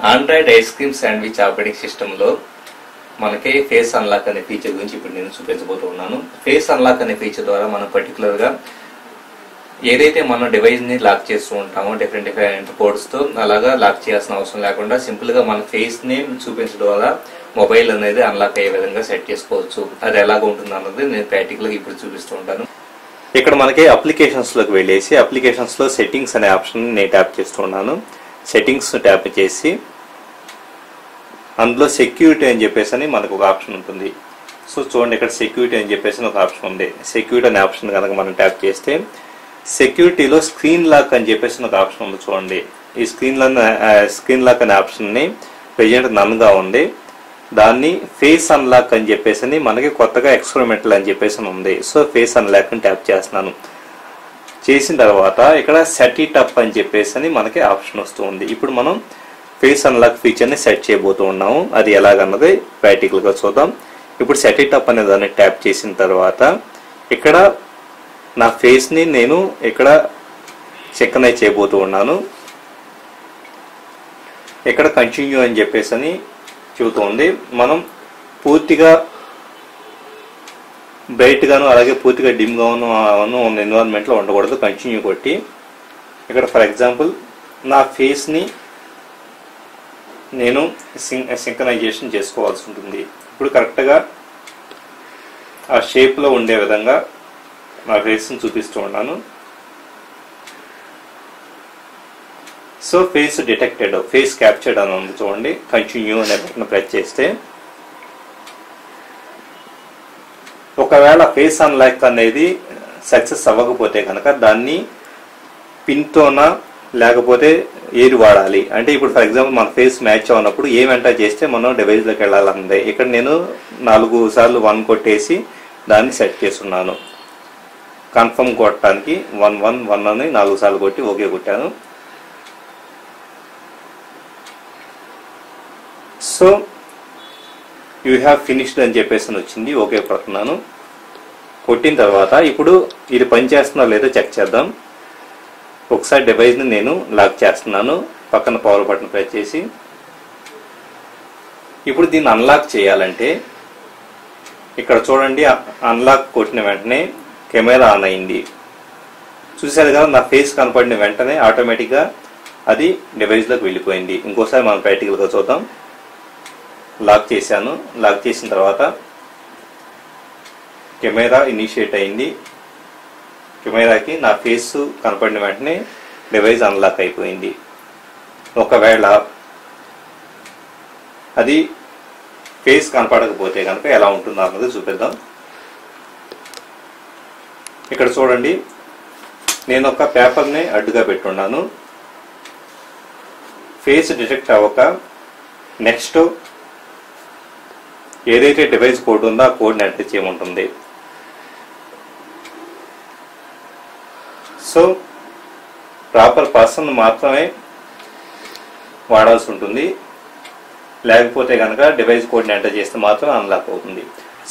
Android ice cream sandwich operating సిస్టంలో మనకి face unlock అనే ఫీచర్ గురించి ఇప్పుడు నేను చూపించబోతున్నాను. ఫేస్ అన్లాక్ అనే ఫీచర్ ద్వారా మనం పర్టికులర్గా ఏదైతే మన డివైస్ని లాక్ చేస్తూ ఉంటామో డిఫరెంట్ కోడ్స్తో అలాగా లాక్ చేయాల్సిన అవసరం లేకుండా సింపుల్గా మన ఫేస్ని చూపించడం వల్ల మొబైల్ అనేది అన్లాక్ అయ్యే విధంగా సెట్ చేసుకోవచ్చు. అది ఎలాగ ఉంటుంది అన్నది నేను ప్రాక్టికల్గా ఇప్పుడు చూపిస్తూ ఉంటాను. ఇక్కడ మనకి అప్లికేషన్స్లోకి వెళ్ళేసి అప్లికేషన్స్లో సెట్టింగ్స్ అనే ఆప్షన్ నేను ట్యాప్ చేస్తున్నాను. సెట్టింగ్స్ ట్యాప్ చేసి అందులో సెక్యూరిటీ అని చెప్పేసి అని మనకు ఒక ఆప్షన్ ఉంటుంది. సో చూడండి, ఇక్కడ సెక్యూరిటీ అని చెప్పేసి ఒక ఆప్షన్ ఉంది. సెక్యూరిటీ అనే ఆప్షన్ కనుక మనం ట్యాప్ చేస్తే సెక్యూరిటీలో స్క్రీన్ లాక్ అని చెప్పేసి ఒక ఆప్షన్ ఉంది. చూడండి, ఈ స్క్రీన్ లాక్ అనే ఆప్షన్ని ప్రెజెంట్ నన్గా ఉంది. దాన్ని ఫేస్ అన్లాక్ అని చెప్పేసి మనకి కొత్తగా ఎక్స్పెరిమెంటల్ అని చెప్పేసి ఉంది. సో ఫేస్ అన్లాక్ అని ట్యాప్ చేస్తున్నాను. చేసిన తర్వాత ఇక్కడ సెట్ ఇట్ అప్ అని చెప్పేసి మనకి ఆప్షన్ వస్తుంది. ఇప్పుడు మనం ఫేస్ అన్లాక్ ఫీచర్ని సెట్ చేయబోతూ ఉన్నాము. అది ఎలాగన్నది ప్రాక్టికల్గా చూద్దాం. ఇప్పుడు సెట్ ఇట్ అప్ అనే దాన్ని ట్యాప్ చేసిన తర్వాత ఇక్కడ నా ఫేస్ని నేను ఇక్కడ చెక్కనై చేయబోతూ ఉన్నాను. ఇక్కడ కంటిన్యూ అని చెప్పేసి చూస్తుంది. మనం పూర్తిగా బ్రైట్ గాను అలాగే పూర్తిగా డిమ్ గాను ఉన్న ఎన్విరాన్మెంట్లో ఉండకూడదు. కంటిన్యూ కొట్టి ఇక్కడ ఫర్ ఎగ్జాంపుల్ నా ఫేస్ని నేను సింక్రనైజేషన్ చేసుకోవాల్సి ఉంటుంది. ఇప్పుడు కరెక్ట్గా ఆ షేప్లో ఉండే విధంగా నా ఫేస్ని చూపిస్తూ ఉన్నాను. So face detected, face captured అని ఉంది. చూడండి, కంటిన్యూ అనే బటన్ ప్రెస్ చేస్తే ఒకవేళ ఫేస్ అన్లాక్ అనేది సక్సెస్ అవ్వకపోతే కనుక దాన్ని పిన్తోనా లేకపోతే ఏది వాడాలి అంటే, ఇప్పుడు ఫర్ ఎగ్జాంపుల్ మన ఫేస్ మ్యాచ్ అవునప్పుడు ఏం ఎంటర్ చేస్తే మనం డివైస్లోకి వెళ్ళాలన్నది. ఇక్కడ నేను 4 సార్లు 1 కొట్టేసి దాన్ని సెట్ చేస్తున్నాను. కన్ఫర్మ్ కొట్టడానికి 1 అని 4 సార్లు కొట్టి ఓకే కొట్టాను. సో యూ హ్యావ్ ఫినిష్డ్ అని చెప్పేసి వచ్చింది. ఓకే కొడుతున్నాను. కొట్టిన తర్వాత ఇప్పుడు ఇది పనిచేస్తుందో లేదో చెక్ చేద్దాం. ఒకసారి డివైస్ని నేను లాక్ చేస్తున్నాను. పక్కన పవర్ బటన్ ప్రెస్ చేసి ఇప్పుడు దీన్ని అన్లాక్ చేయాలంటే ఇక్కడ చూడండి, అన్లాక్ కొట్టిన వెంటనే కెమెరా ఆన్ అయింది. చూసారు కదా, నా ఫేస్ కనపడిన వెంటనే ఆటోమేటిక్గా అది డివైస్లోకి వెళ్ళిపోయింది. ఇంకోసారి మనం ప్రాక్టికల్గా చూద్దాం. లాక్ చేశాను. లాక్ చేసిన తర్వాత కెమెరా ఇనిషియేట్ అయింది. కెమెరాకి నా ఫేస్ కనపడిన వెంటనే డివైస్ అన్లాక్ అయిపోయింది. ఒకవేళ అది ఫేస్ కనపడకపోతే కనుక ఎలా ఉంటుందో అన్నది చూపిద్దాం. ఇక్కడ చూడండి, నేను ఒక పేపర్ని అడ్డుగా పెట్టున్నాను. ఫేస్ డిటెక్ట్ అవ్వక నెక్స్ట్ ఏదైతే డివైస్ కోడ్ ఉందో ఆ కోడ్ని ఎంటర్ చేయమంటుంది. సో ప్రాపర్ పర్సన్ మాత్రమే వాడాల్సి ఉంటుంది. లేకపోతే కనుక డివైస్ కోడ్ని ఎంటర్ చేస్తే మాత్రం అన్లాక్ అవుతుంది.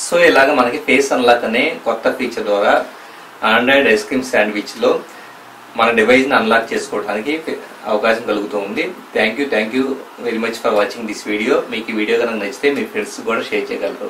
సో ఇలాగ మనకి ఫేస్ అన్లాక్ అనే కొత్త ఫీచర్ ద్వారా ఆండ్రాయిడ్ ఐస్ క్రీమ్ శాండ్విచ్లో మన డివైస్ని అన్లాక్ చేసుకోవడానికి అవకాశం కలుగుతూ ఉంది. Thank you very much for watching this video. మీకు ఈ వీడియో కనుక నచ్చితే మీ ఫ్రెండ్స్ కూడా షేర్ చేయగలరు.